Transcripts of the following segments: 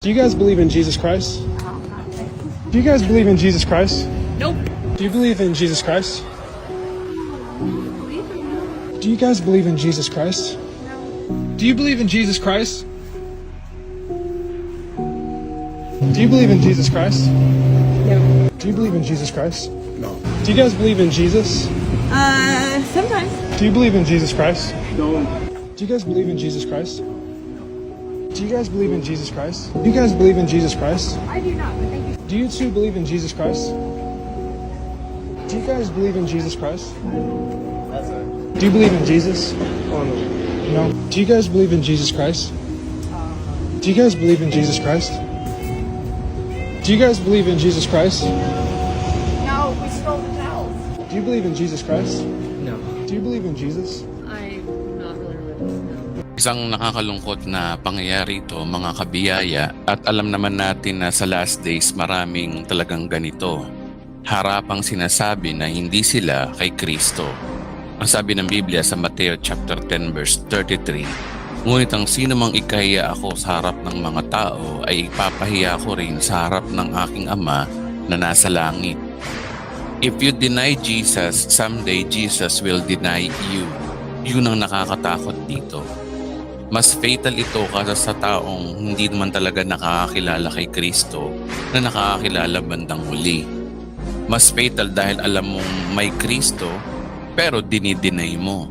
Do you guys believe in Jesus Christ? Do you guys believe in Jesus Christ? Nope. Do you believe in Jesus Christ? Do you guys believe in Jesus Christ? Do you believe in Jesus Christ? Do you believe in Jesus Christ? No. Do you believe in Jesus Christ? No. Do you guys believe in Jesus? Sometimes. Do you believe in Jesus Christ? No. Do you guys believe in Jesus Christ? Do you guys believe in Jesus Christ? Do you guys believe in Jesus Christ? I do not, but thank you. Do you two believe in Jesus Christ? Do you guys believe in Jesus Christ? Do you believe in Jesus? Oh no. No. Do you guys believe in Jesus Christ? Do you guys believe in Jesus Christ? Do you guys believe in Jesus Christ? No, we stole the towels. Do you believe in Jesus Christ? No. Do you believe in Jesus? I'm not really religious, no. Isang nakakalungkot na pangyayari ito, mga kabiyaya, at alam naman natin na sa last days maraming talagang ganito. Harapang sinasabi na hindi sila kay Kristo. Ang sabi ng Biblia sa Mateo chapter 10 verse 33, ngunit ang sino mang ikahiya ako sa harap ng mga tao ay ipapahiya ko rin sa harap ng aking Ama na nasa langit. If you deny Jesus, someday Jesus will deny you. Yun ang nakakatakot dito. Mas fatal ito kaysa sa taong hindi naman talaga nakakakilala kay Kristo na nakakakilala bandang huli. Mas fatal dahil alam mong may Kristo pero dinideny mo.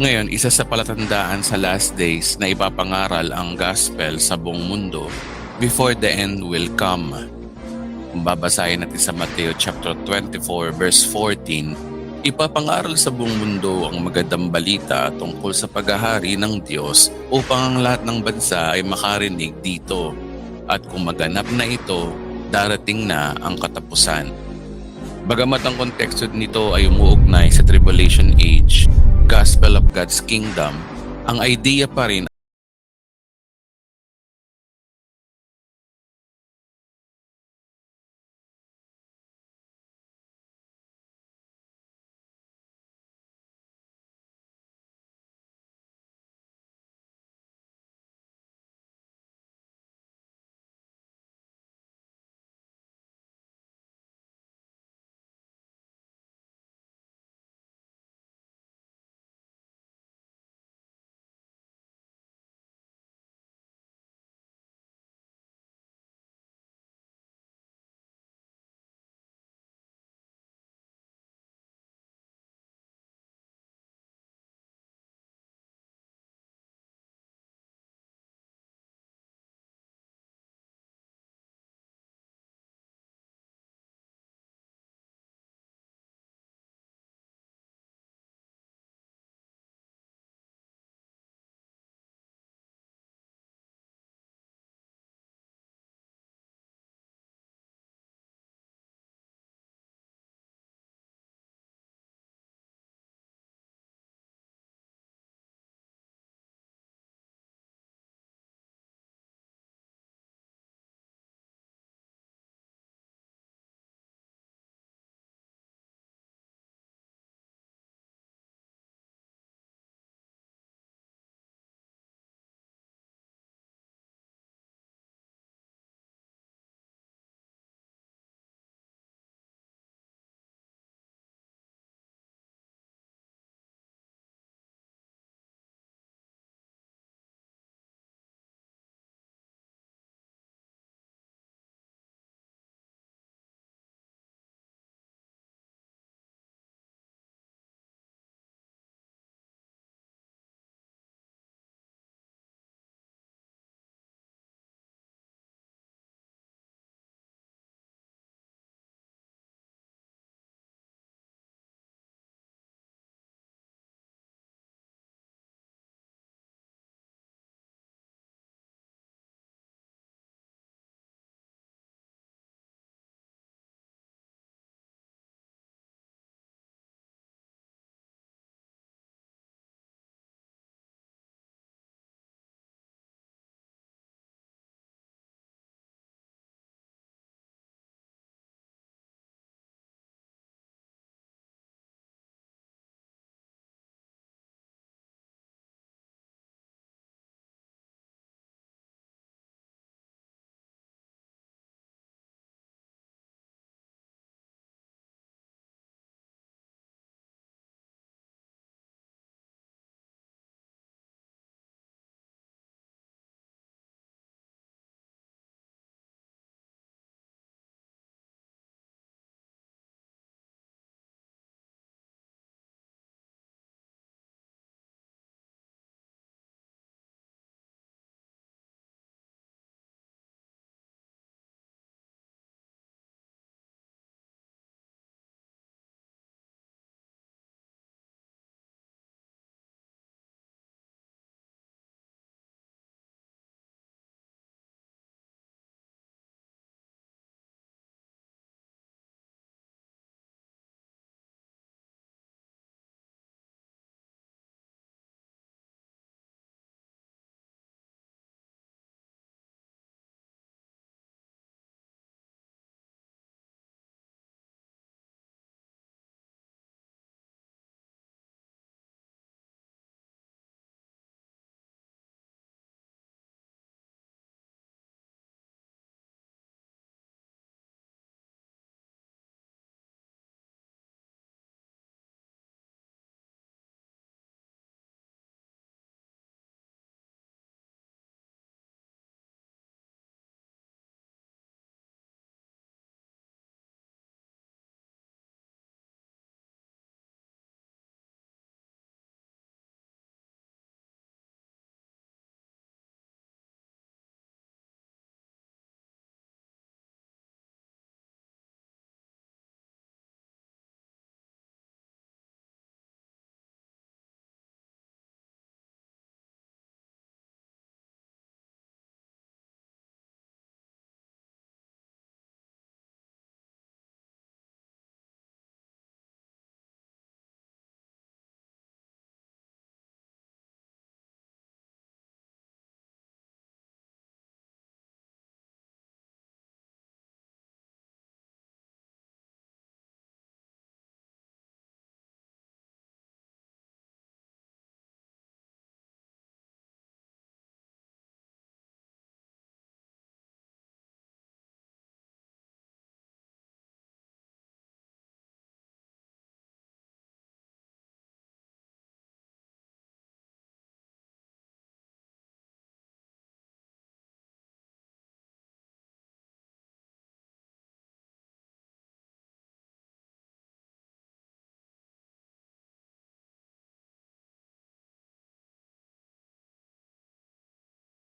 Ngayon, isa sa palatandaan sa last days na ipapangaral ang gospel sa buong mundo before the end will come. Kung babasahin natin sa Mateo chapter 24 verse 14, ipapangaral sa buong mundo ang magandang balita tungkol sa paghahari ng Diyos upang ang lahat ng bansa ay makarinig dito. At kung maganap na ito, darating na ang katapusan. Bagamat ang konteksto nito ay umuugnay sa Tribulation Age, Gospel of God's Kingdom, ang idea pa rin